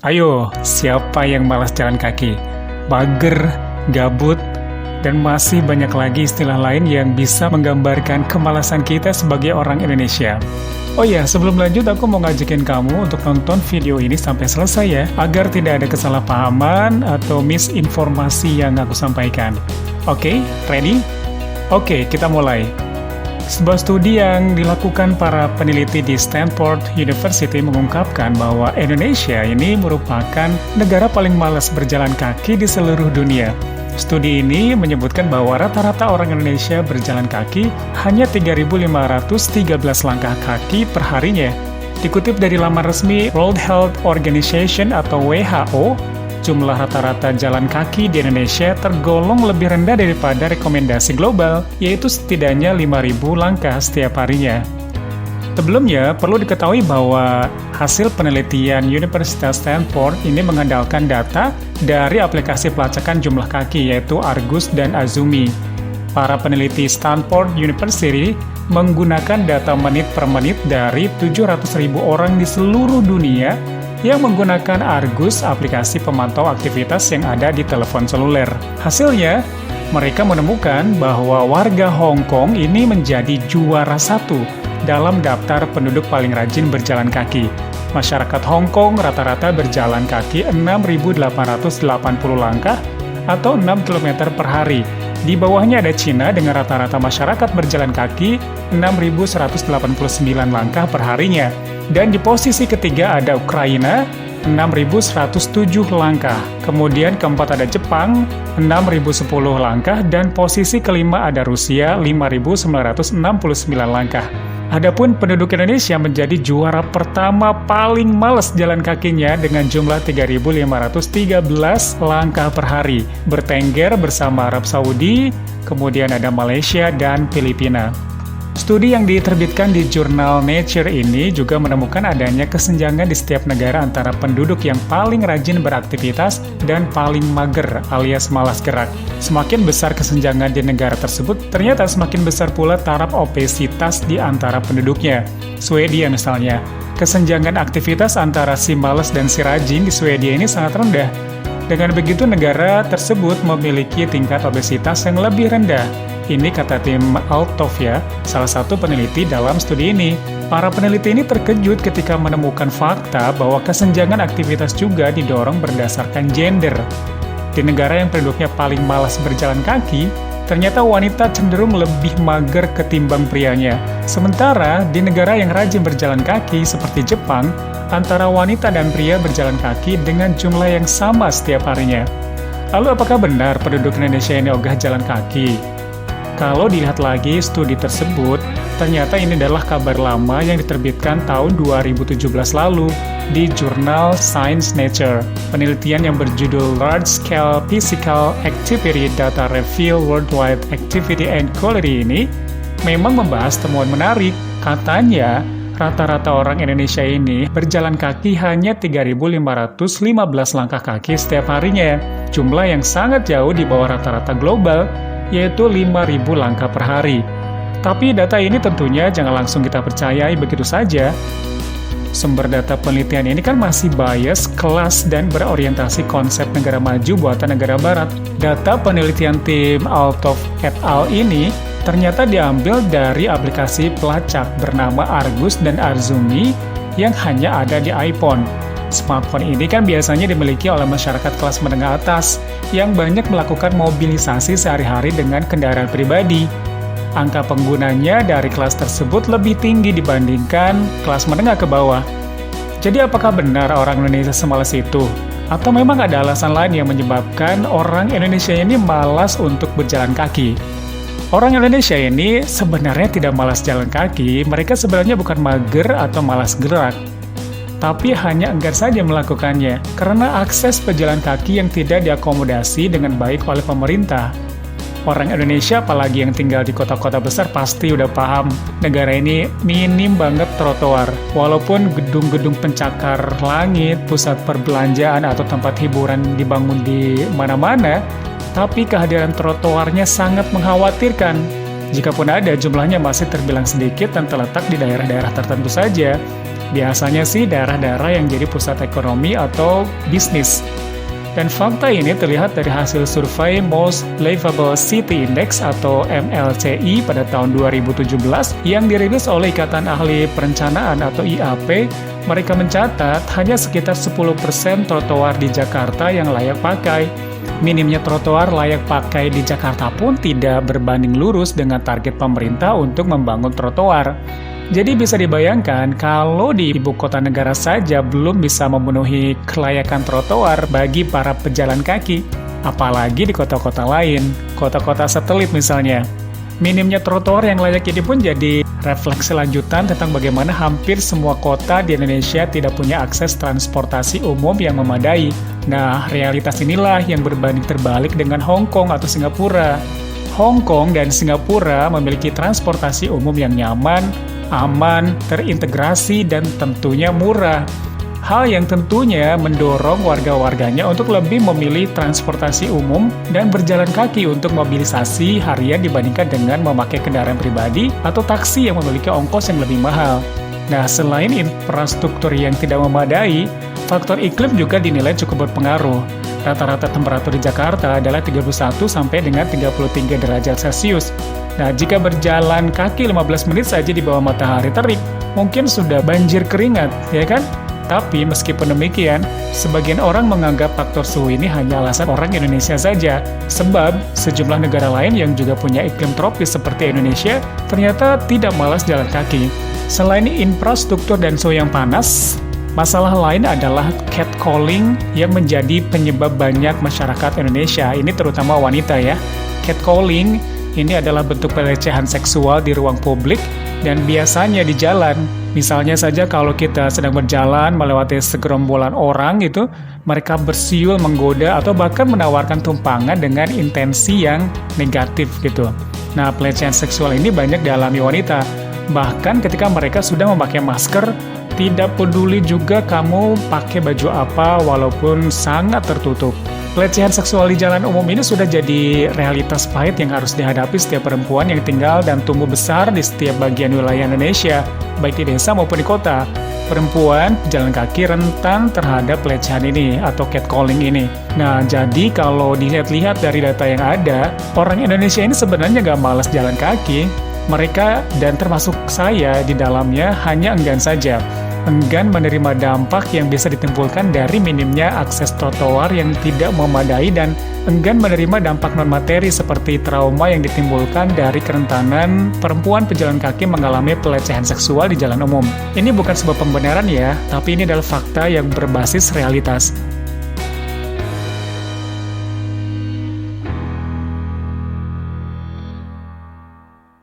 Ayo, siapa yang malas jalan kaki? Mager, gabut, dan masih banyak lagi istilah lain yang bisa menggambarkan kemalasan kita sebagai orang Indonesia. Oh ya, sebelum lanjut aku mau ngajakin kamu untuk nonton video ini sampai selesai ya, agar tidak ada kesalahpahaman atau misinformasi yang aku sampaikan. Oke, ready? Oke, kita mulai. Sebuah studi yang dilakukan para peneliti di Stanford University mengungkapkan bahwa Indonesia ini merupakan negara paling malas berjalan kaki di seluruh dunia. Studi ini menyebutkan bahwa rata-rata orang Indonesia berjalan kaki hanya 3.513 langkah kaki per harinya. Dikutip dari laman resmi World Health Organization atau WHO, jumlah rata-rata jalan kaki di Indonesia tergolong lebih rendah daripada rekomendasi global, yaitu setidaknya 5.000 langkah setiap harinya. Sebelumnya, perlu diketahui bahwa hasil penelitian Universitas Stanford ini mengandalkan data dari aplikasi pelacakan jumlah kaki, yaitu Argus dan Azumi. Para peneliti Stanford University menggunakan data menit per menit dari 700.000 orang di seluruh dunia yang menggunakan Argus, aplikasi pemantau aktivitas yang ada di telepon seluler. Hasilnya, mereka menemukan bahwa warga Hong Kong ini menjadi juara satu dalam daftar penduduk paling rajin berjalan kaki. Masyarakat Hong Kong rata-rata berjalan kaki 6.880 langkah atau 6 km per hari. Di bawahnya ada Cina dengan rata-rata masyarakat berjalan kaki 6.189 langkah per harinya. Dan di posisi ketiga ada Ukraina, 6.107 langkah. Kemudian keempat ada Jepang, 6.010 langkah. Dan posisi kelima ada Rusia, 5.969 langkah. Adapun penduduk Indonesia menjadi juara pertama paling malas jalan kakinya dengan jumlah 3.513 langkah per hari. Bertengger bersama Arab Saudi, kemudian ada Malaysia dan Filipina. Studi yang diterbitkan di jurnal Nature ini juga menemukan adanya kesenjangan di setiap negara antara penduduk yang paling rajin beraktivitas dan paling mager alias malas gerak. Semakin besar kesenjangan di negara tersebut, ternyata semakin besar pula taraf obesitas di antara penduduknya. Swedia misalnya, kesenjangan aktivitas antara si malas dan si rajin di Swedia ini sangat rendah. Dengan begitu, negara tersebut memiliki tingkat obesitas yang lebih rendah. Ini kata tim Altofia, salah satu peneliti dalam studi ini. Para peneliti ini terkejut ketika menemukan fakta bahwa kesenjangan aktivitas juga didorong berdasarkan gender. Di negara yang penduduknya paling malas berjalan kaki, ternyata wanita cenderung lebih mager ketimbang prianya. Sementara di negara yang rajin berjalan kaki seperti Jepang, antara wanita dan pria berjalan kaki dengan jumlah yang sama setiap harinya. Lalu apakah benar penduduk Indonesia ini ogah jalan kaki? Kalau dilihat lagi studi tersebut, ternyata ini adalah kabar lama yang diterbitkan tahun 2017 lalu di jurnal Science Nature. Penelitian yang berjudul Large Scale Physical Activity Data Reveal Worldwide Activity and Quality ini memang membahas temuan menarik. Katanya, rata-rata orang Indonesia ini berjalan kaki hanya 3.515 langkah kaki setiap harinya. Jumlah yang sangat jauh di bawah rata-rata global, yaitu 5.000 langkah per hari. Tapi data ini tentunya jangan langsung kita percayai begitu saja. Sumber data penelitian ini kan masih bias, kelas, dan berorientasi konsep negara maju buatan negara barat. Data penelitian tim Althoff et al. Ini ternyata diambil dari aplikasi pelacak bernama Argus dan Azumi yang hanya ada di iPhone. Smartphone ini kan biasanya dimiliki oleh masyarakat kelas menengah atas yang banyak melakukan mobilisasi sehari-hari dengan kendaraan pribadi. Angka penggunanya dari kelas tersebut lebih tinggi dibandingkan kelas menengah ke bawah. Jadi apakah benar orang Indonesia semalas itu? Atau memang ada alasan lain yang menyebabkan orang Indonesia ini malas untuk berjalan kaki? Orang Indonesia ini sebenarnya tidak malas jalan kaki, mereka sebenarnya bukan mager atau malas gerak, tapi hanya enggan saja melakukannya karena akses pejalan kaki yang tidak diakomodasi dengan baik oleh pemerintah. Orang Indonesia, apalagi yang tinggal di kota-kota besar, pasti udah paham negara ini minim banget trotoar. Walaupun gedung-gedung pencakar langit, pusat perbelanjaan, atau tempat hiburan dibangun di mana-mana, tapi kehadiran trotoarnya sangat mengkhawatirkan. Jikapun ada, jumlahnya masih terbilang sedikit dan terletak di daerah-daerah tertentu saja. Biasanya sih daerah-daerah yang jadi pusat ekonomi atau bisnis. Dan fakta ini terlihat dari hasil survei Most Livable City Index atau MLCI pada tahun 2017 yang dirilis oleh Ikatan Ahli Perencanaan atau IAP. Mereka mencatat hanya sekitar 10% trotoar di Jakarta yang layak pakai. Minimnya trotoar layak pakai di Jakarta pun tidak berbanding lurus dengan target pemerintah untuk membangun trotoar. Jadi bisa dibayangkan kalau di ibu kota negara saja belum bisa memenuhi kelayakan trotoar bagi para pejalan kaki, apalagi di kota-kota lain, kota-kota satelit misalnya. Minimnya trotoar yang layak ini pun jadi refleksi lanjutan tentang bagaimana hampir semua kota di Indonesia tidak punya akses transportasi umum yang memadai. Nah, realitas inilah yang berbanding terbalik dengan Hong Kong atau Singapura. Hong Kong dan Singapura memiliki transportasi umum yang nyaman, aman, terintegrasi, dan tentunya murah. Hal yang tentunya mendorong warga-warganya untuk lebih memilih transportasi umum dan berjalan kaki untuk mobilisasi harian dibandingkan dengan memakai kendaraan pribadi atau taksi yang memiliki ongkos yang lebih mahal. Nah, selain infrastruktur yang tidak memadai, faktor iklim juga dinilai cukup berpengaruh. Rata-rata temperatur di Jakarta adalah 31 sampai dengan 33 derajat Celcius. Nah, jika berjalan kaki 15 menit saja di bawah matahari terik, mungkin sudah banjir keringat, ya kan? Tapi meskipun demikian, sebagian orang menganggap faktor suhu ini hanya alasan orang Indonesia saja. Sebab sejumlah negara lain yang juga punya iklim tropis seperti Indonesia ternyata tidak malas jalan kaki. Selain infrastruktur dan suhu yang panas, masalah lain adalah catcalling yang menjadi penyebab banyak masyarakat Indonesia, ini terutama wanita ya. Catcalling ini adalah bentuk pelecehan seksual di ruang publik dan biasanya di jalan. Misalnya saja kalau kita sedang berjalan melewati segerombolan orang gitu, mereka bersiul menggoda atau bahkan menawarkan tumpangan dengan intensi yang negatif gitu. Nah, pelecehan seksual ini banyak dialami wanita. Bahkan ketika mereka sudah memakai masker, tidak peduli juga kamu pakai baju apa walaupun sangat tertutup. Pelecehan seksual di jalan umum ini sudah jadi realitas pahit yang harus dihadapi setiap perempuan yang tinggal dan tumbuh besar di setiap bagian wilayah Indonesia, baik di desa maupun di kota. Perempuan jalan kaki rentan terhadap pelecehan ini atau catcalling ini. Nah, jadi kalau dilihat-lihat dari data yang ada, orang Indonesia ini sebenarnya nggak malas jalan kaki. Mereka dan termasuk saya di dalamnya hanya enggan saja. Enggan menerima dampak yang bisa ditimbulkan dari minimnya akses trotoar yang tidak memadai dan enggan menerima dampak non-materi seperti trauma yang ditimbulkan dari kerentanan perempuan pejalan kaki mengalami pelecehan seksual di jalan umum. Ini bukan sebuah pembenaran ya, tapi ini adalah fakta yang berbasis realitas.